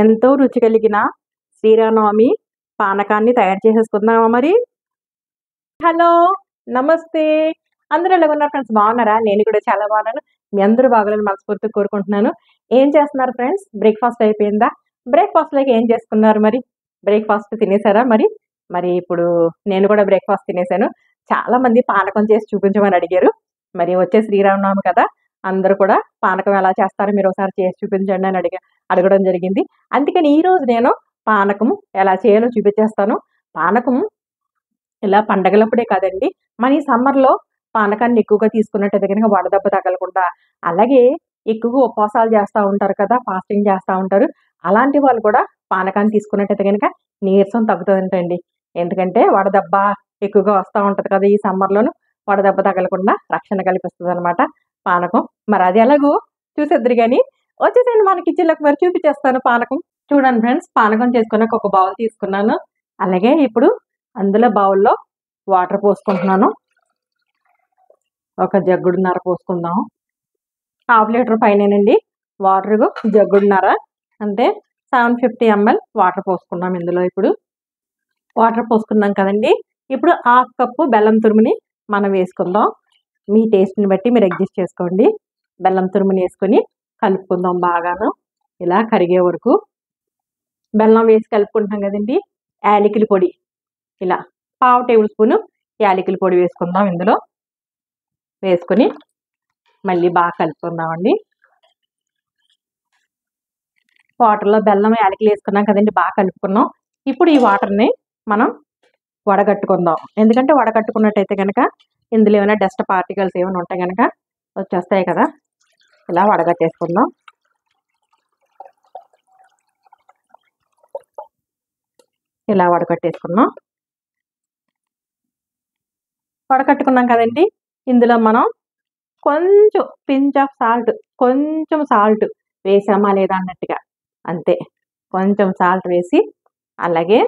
ఎంతో రుచి కలిగిన శ్రీరామనవమి పానకాన్ని తయారు చేసేసుకుందామా మరి. హలో, నమస్తే. అందరూ ఎలా ఉన్నారు ఫ్రెండ్స్? బాగున్నారా? నేను కూడా చాలా బాగున్నాను. మీ అందరూ బాగోలని మనస్ఫూర్తిగా కోరుకుంటున్నాను. ఏం చేస్తున్నారు ఫ్రెండ్స్? బ్రేక్ఫాస్ట్ అయిపోయిందా? బ్రేక్ఫాస్ట్లోకి ఏం చేసుకున్నారు మరి? బ్రేక్ఫాస్ట్ తినేసారా మరి? మరి ఇప్పుడు నేను కూడా బ్రేక్ఫాస్ట్ తినేసాను. చాలా మంది పానకం చేసి చూపించమని అడిగారు. మరి వచ్చే శ్రీరామనవమి కదా, అందరూ కూడా పానకం ఎలా చేస్తారో మీరు ఒకసారి చేసి చూపించండి అని అడగడం జరిగింది. అందుకని ఈరోజు నేను పానకం ఎలా చేయాలో చూపించేస్తాను. పానకం ఇలా పండగలప్పుడే కాదండి, మన ఈ సమ్మర్లో పానకాన్ని ఎక్కువగా తీసుకున్నట్టయితే కనుక వడదెబ్బ తగలకుండా, అలాగే ఎక్కువగా ఉపవాసాలు చేస్తూ ఉంటారు కదా, ఫాస్టింగ్ చేస్తూ ఉంటారు. అలాంటి వాళ్ళు కూడా పానకాన్ని తీసుకున్నట్టయితే కనుక నీరసం తగ్గుతుందంటండి. ఎందుకంటే వడదెబ్బ ఎక్కువగా వస్తూ ఉంటుంది కదా ఈ సమ్మర్లోను, వడదెబ్బ తగలకుండా రక్షణ కల్పిస్తుంది అనమాట పానకం. మరి అది ఎలాగో చూసేద్దరు కానీ వచ్చేసండి మన కిచెన్లోకి మరి చూపించేస్తాను పానకం. చూడండి ఫ్రెండ్స్, పానకం చేసుకున్నాక ఒక బౌల్ తీసుకున్నాను. అలాగే ఇప్పుడు అందులో బౌల్లో వాటర్ పోసుకుంటున్నాను. ఒక జగ్గుడున్నర పోసుకుందాం. 1/2 లీటర్ పైనేనండి వాటర్, జగ్గుడున్నర అంటే 750 ml వాటర్ పోసుకున్నాం ఇందులో. ఇప్పుడు వాటర్ పోసుకున్నాం కదండి, ఇప్పుడు 1/2 కప్పు బెల్లం తురుముని మనం వేసుకుందాం. మీ టేస్ట్ని బట్టి మీరు అడ్జస్ట్ చేసుకోండి. బెల్లం తురుముని వేసుకొని కలుపుకుందాం బాగాను, ఇలా కరిగే వరకు. బెల్లం వేసి కలుపుకుంటాం కదండి. యాలకుల పొడి ఇలా 1/2 టేబుల్ స్పూన్ యాలకుల పొడి వేసుకుందాం. ఇందులో వేసుకొని మళ్ళీ బాగా కలుపుకుందామండి. వాటర్లో బెల్లం యాలకులు వేసుకున్నాం కదండి, బాగా కలుపుకున్నాం. ఇప్పుడు ఈ వాటర్ని మనం వడగట్టుకుందాం. ఎందుకంటే వడగట్టుకున్నట్టయితే కనుక ఇందులో ఏమైనా డస్ట్ పార్టికల్స్ ఏమైనా ఉంటాయి కనుక వచ్చేస్తాయి కదా. ఇలా వడగట్టేసుకుందాం. ఇలా వడకట్టేసుకున్నాం. వడకట్టుకున్నాం కదండి, ఇందులో మనం కొంచెం పించ్ ఆఫ్ సాల్ట్, కొంచెం సాల్ట్ వేసామా లేదా అన్నట్టుగా, అంతే. కొంచెం సాల్ట్ వేసి, అలాగే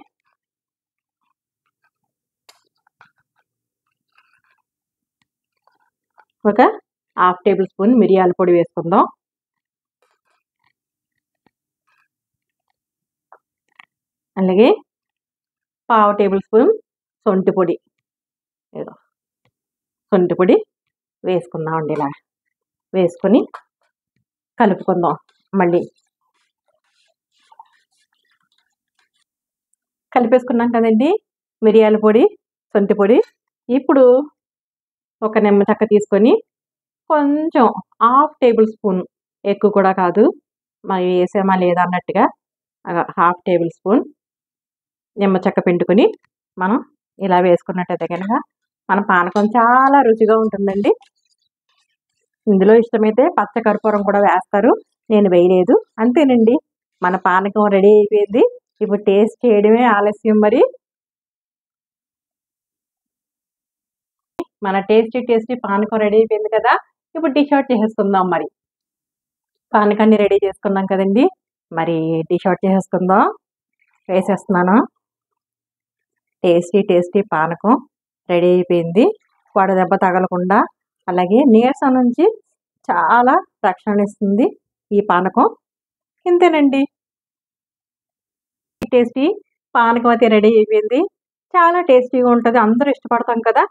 ఒక 1/2 టేబుల్ స్పూన్ మిరియాల పొడి వేసుకుందాం. అలాగే 1/2 టేబుల్ స్పూన్ సొంటి పొడి, సొంటి పొడి వేసుకుందాం అండి. ఇలా వేసుకొని కలుపుకుందాం. మళ్ళీ కలిపేసుకున్నాం కదండి మిరియాల పొడి, సొంటి పొడి. ఇప్పుడు ఒక నిమ్మ చెక్క తీసుకొని కొంచెం 1/2 టేబుల్ స్పూన్, ఎక్కువ కూడా కాదు, మరి వేసామా లేదా అన్నట్టుగా 1/2 టేబుల్ స్పూన్ నిమ్మ చెక్క పిండుకొని మనం ఇలా వేసుకున్నట్టయితే కనుక మన పానకం చాలా రుచిగా ఉంటుందండి. ఇందులో ఇష్టమైతే పచ్చ కర్పూరం కూడా వేస్తారు, నేను వేయలేదు. అంతేనండి, మన పానకం రెడీ అయిపోయింది. ఇప్పుడు టేస్ట్ చేయడమే ఆలస్యం. మరి మన టేస్టీ పానకం రెడీ అయిపోయింది కదా. ఇప్పుడు డిష్ అవుట్ చేసేసుకుందాం. మరి పానకాన్ని రెడీ చేసుకున్నాం కదండి, మరి డిష్ అవుట్ చేసేసుకుందాం. వేసేస్తున్నాను. టేస్టీ పానకం రెడీ అయిపోయింది. వడదెబ్బ తగలకుండా, అలాగే నీరసం నుంచి చాలా రక్షణ ఇస్తుంది ఈ పానకం. ఇంతేనండి, టేస్టీ పానకం అయితే రెడీ అయిపోయింది. చాలా టేస్టీగా ఉంటుంది, అందరూ ఇష్టపడతాం కదా.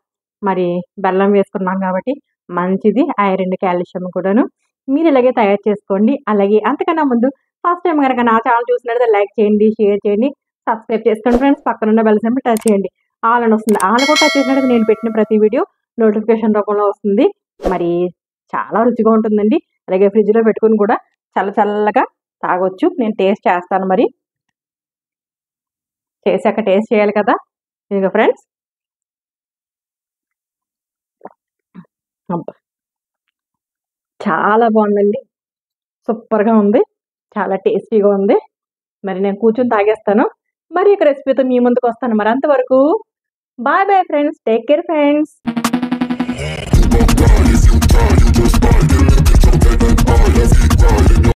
మరి బెల్లం వేసుకున్నాం కాబట్టి మంచిది, ఐరన్ కాల్షియం కూడాను. మీరు ఇలాగే తయారు చేసుకోండి. అలాగే అంతకన్నా ముందు ఫస్ట్ టైం కనుక నా ఛానల్ చూసినట్లయితే లైక్ చేయండి, షేర్ చేయండి, సబ్స్క్రైబ్ చేసుకోండి ఫ్రెండ్స్. పక్కనున్న బెల్ సింబల్ టచ్ చేయండి. ఆల్ అని వస్తుంది. ఆల్ కూడా టచ్ చేసినట్లయితే నేను పెట్టిన ప్రతి వీడియో నోటిఫికేషన్ రూపంలో వస్తుంది. మరి చాలా రుచిగా ఉంటుందండి. అలాగే ఫ్రిడ్జ్లో పెట్టుకుని కూడా చల్లగా తాగొచ్చు. నేను టేస్ట్ చేస్తాను. మరి చేశాక టేస్ట్ చేయాలి కదా. ఇదిగో ఫ్రెండ్స్, చాలా బాగుందండి, సూపర్గా ఉంది, చాలా టేస్టీగా ఉంది. మరి నేను కూర్చొని తాగేస్తాను. మరి ఇక రెసిపీతో మీ ముందుకు వస్తాను. మరి అంతవరకు bye bye friends, take care friends.